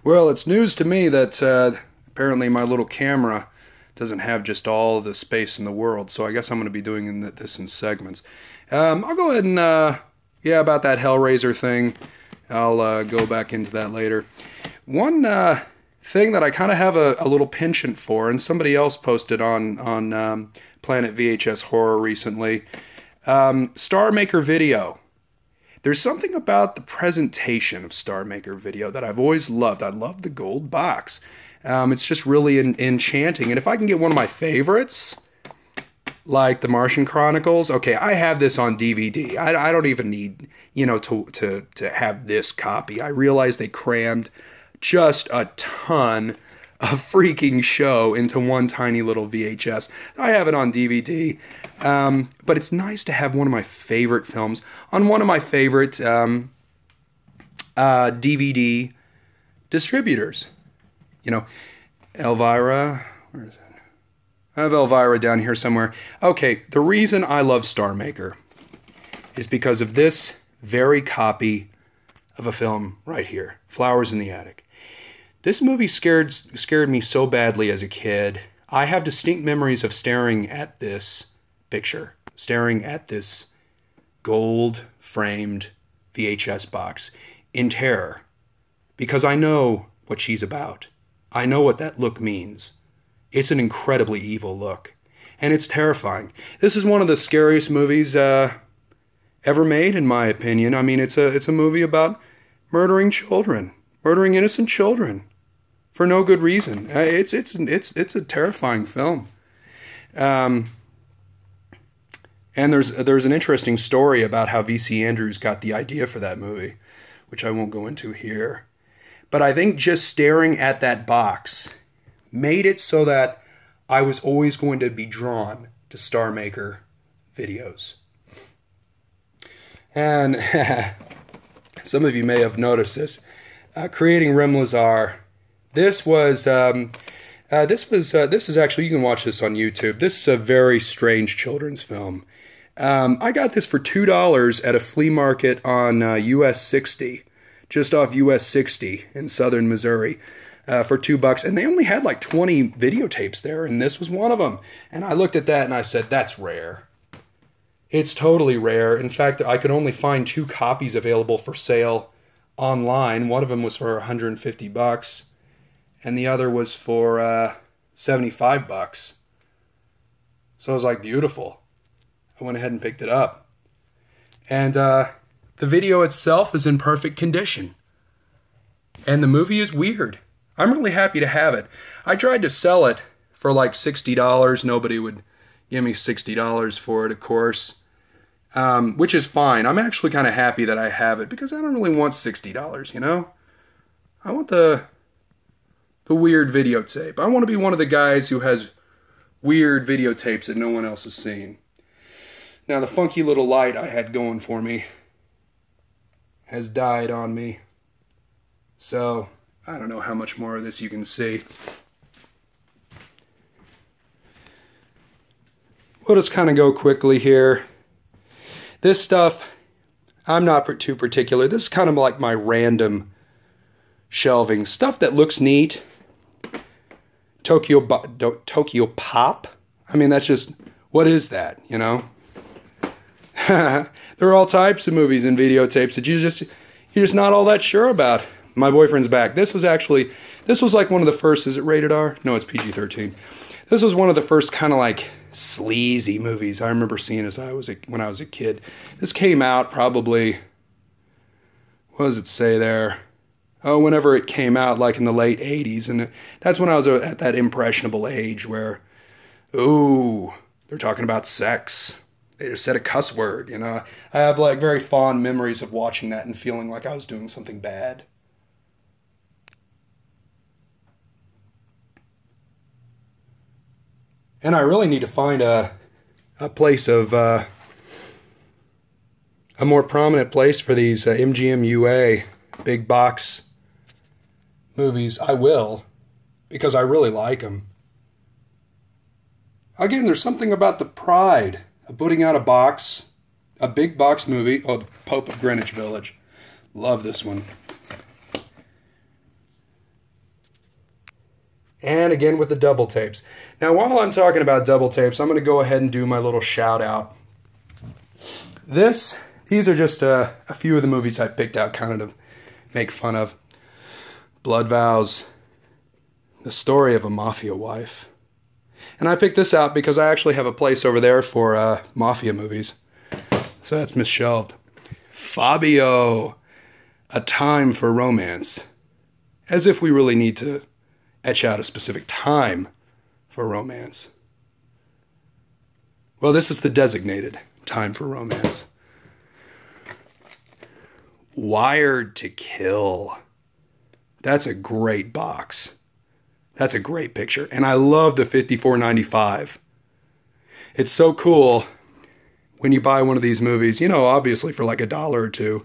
Well, it's news to me that apparently my little camera doesn't have just all the space in the world, so I guess I'm going to be doing this in segments. I'll go ahead and, yeah, about that Hellraiser thing. I'll go back into that later. One thing that I kind of have a little penchant for, and somebody else posted on Planet VHS Horror recently, Star Maker Video. There's something about the presentation of Star Maker Video that I've always loved. I love the gold box. It's just really enchanting. And if I can get one of my favorites, like The Martian Chronicles, okay, I have this on DVD. I don't even need, to have this copy. I realize they crammed just a ton of freaking show into one tiny little VHS. I have it on DVD, but it's nice to have one of my favorite films on one of my favorite DVD distributors. Elvira, where is it? I have Elvira down here somewhere. Okay, the reason I love Star Maker is because of this very copy of a film right here, Flowers in the Attic. This movie scared me so badly as a kid. I have distinct memories of staring at this picture, staring at this gold-framed VHS box in terror, because I know what she's about. I know what that look means. It's an incredibly evil look, and it's terrifying. This is one of the scariest movies ever made, in my opinion. I mean, it's a movie about murdering children, murdering innocent children, for no good reason. It's a terrifying film. And there's an interesting story about how V.C. Andrews got the idea for that movie, which I won't go into here. But I think just staring at that box made it so that I was always going to be drawn to Star Maker videos. And some of you may have noticed this. Creating Rem Lazar. This is actually, you can watch this on YouTube. This is a very strange children's film. I got this for $2 at a flea market on US 60, just off US 60 in southern Missouri, for $2. And they only had like 20 videotapes there, and this was one of them. And I looked at that and I said, that's rare. It's totally rare. In fact, I could only find 2 copies available for sale online. One of them was for $150. And the other was for $75. So I was like, beautiful. I went ahead and picked it up. And the video itself is in perfect condition. And the movie is weird. I'm really happy to have it. I tried to sell it for like $60. Nobody would give me $60 for it, of course. Which is fine. I'm actually kind of happy that I have it because I don't really want $60, I want the weird videotape. I want to be one of the guys who has weird videotapes that no one else has seen. Now, the funky little light I had going for me has died on me. So, I don't know how much more of this you can see. We'll just kind of go quickly here. This stuff, I'm not too particular. This is kind of like my random shelving. Stuff that looks neat. Tokyo Pop. I mean, that's just, what is that, There are all types of movies and videotapes that you're just not all that sure about. My Boyfriend's Back. This was like one of the first, is it rated R? No, it's PG-13. This was one of the first kind of like sleazy movies I remember seeing when I was a kid. This came out probably, what does it say there? Oh, whenever it came out, like in the late 80s. And that's when I was at that impressionable age where, ooh, they're talking about sex. They just said a cuss word, I have like very fond memories of watching that and feeling like I was doing something bad. And I really need to find a place of, a more prominent place for these MGM UA big box movies. I will, because I really like them. Again, there's something about the pride of putting out a big box movie. Oh, The Pope of Greenwich Village. Love this one. And again with the double tapes. Now, while I'm talking about double tapes, I'm going to go ahead and do my little shout out. These are just a few of the movies I picked out kind of to make fun of. Blood Vows, The Story of a Mafia Wife. And I picked this out because I actually have a place over there for mafia movies. So that's misshelved. Fabio, A Time for Romance. As if we really need to etch out a specific time for romance. Well, this is the designated time for romance. Wired to Kill. That's a great box. That's a great picture. And I love the $54.95. It's so cool when you buy one of these movies, you know, obviously for like $1 or $2,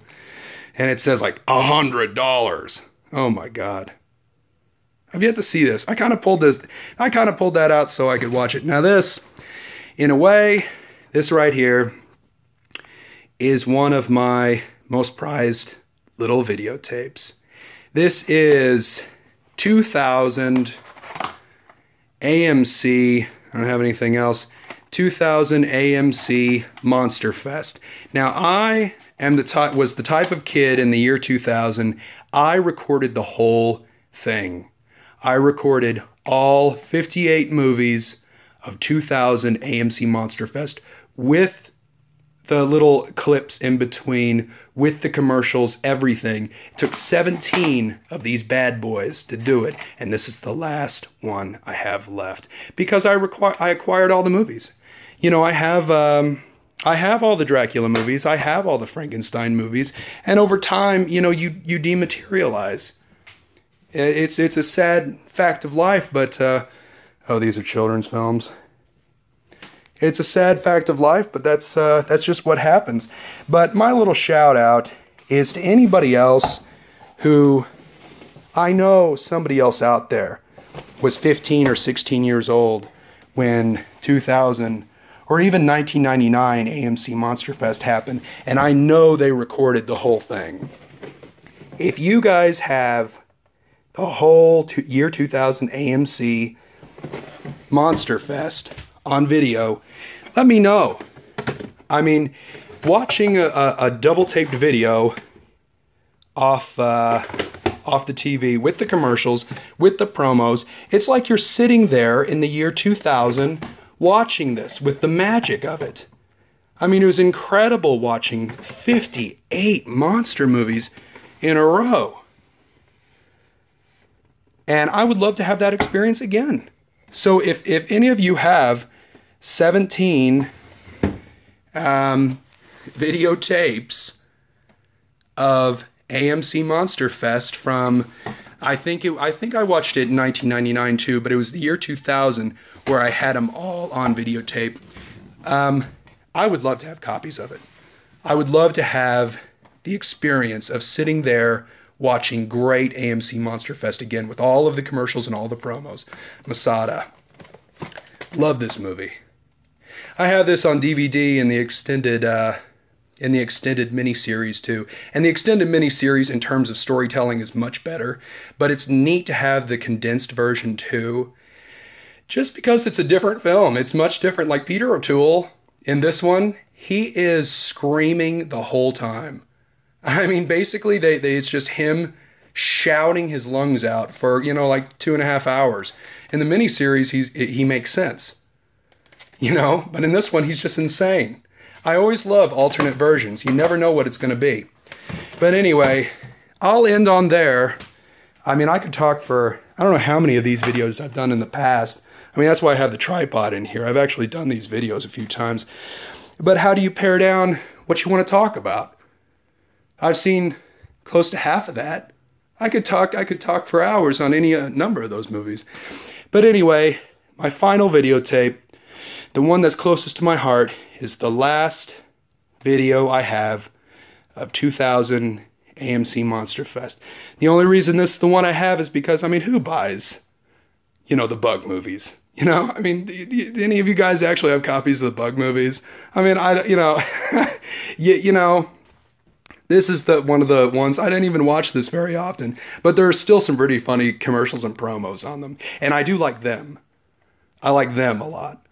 and it says like $100. Oh my God. I've yet to see this. I kind of pulled that out so I could watch it. Now this, in a way, this right here is one of my most prized little videotapes. This is 2000 AMC, I don't have anything else, 2000 AMC Monster Fest. Now I was the type of kid in the year 2000, I recorded the whole thing. I recorded all 58 movies of 2000 AMC Monster Fest with the little clips in between, with the commercials, everything. It took 17 of these bad boys to do it, and this is the last one I have left because I acquired all the movies. You know, I have all the Dracula movies, I have all the Frankenstein movies, and over time, you know, you dematerialize. It's a sad fact of life, but oh, these are children's films. It's a sad fact of life, but that's just what happens. But my little shout out is to anybody else who, I know somebody else out there was 15 or 16 years old when 2000 or even 1999 AMC Monster Fest happened, and I know they recorded the whole thing. If you guys have the whole year 2000 AMC Monster Fest on video, let me know. I mean, watching a double taped video off the TV with the commercials, with the promos, it's like you're sitting there in the year 2000 watching this with the magic of it. I mean, it was incredible watching 58 monster movies in a row. And I would love to have that experience again. So if any of you have 17 videotapes of AMC Monster Fest from, I think I watched it in 1999 too, but it was the year 2000 where I had them all on videotape. I would love to have copies of it. I would love to have the experience of sitting there watching great AMC Monster Fest again with all of the commercials and all the promos. Masada. Love this movie. I have this on DVD in the extended miniseries too. And the extended miniseries in terms of storytelling is much better, but it's neat to have the condensed version too. Just because it's a different film. It's much different. Like Peter O'Toole in this one, he is screaming the whole time. I mean, basically, it's just him shouting his lungs out for, you know, like 2.5 hours. In the miniseries, he makes sense, you know? But in this one, he's just insane. I always love alternate versions. You never know what it's going to be. But anyway, I'll end on there. I mean, I could talk for, I don't know how many of these videos I've done in the past. I mean, that's why I have the tripod in here. I've actually done these videos a few times. But how do you pare down what you want to talk about? I've seen close to half of that. I could talk for hours on any number of those movies. But anyway, my final videotape, the one that's closest to my heart, is the last video I have of 2000 AMC Monster Fest. The only reason this is the one I have is because, I mean, who buys, you know, the Bug movies? You know, I mean, do any of you guys actually have copies of the Bug movies? I mean, you know, This is one of the ones, I didn't even watch this very often, but there are still some pretty funny commercials and promos on them. And I do like them. I like them a lot.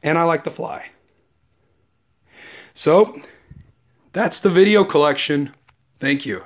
And I like The Fly. So, that's the video collection. Thank you.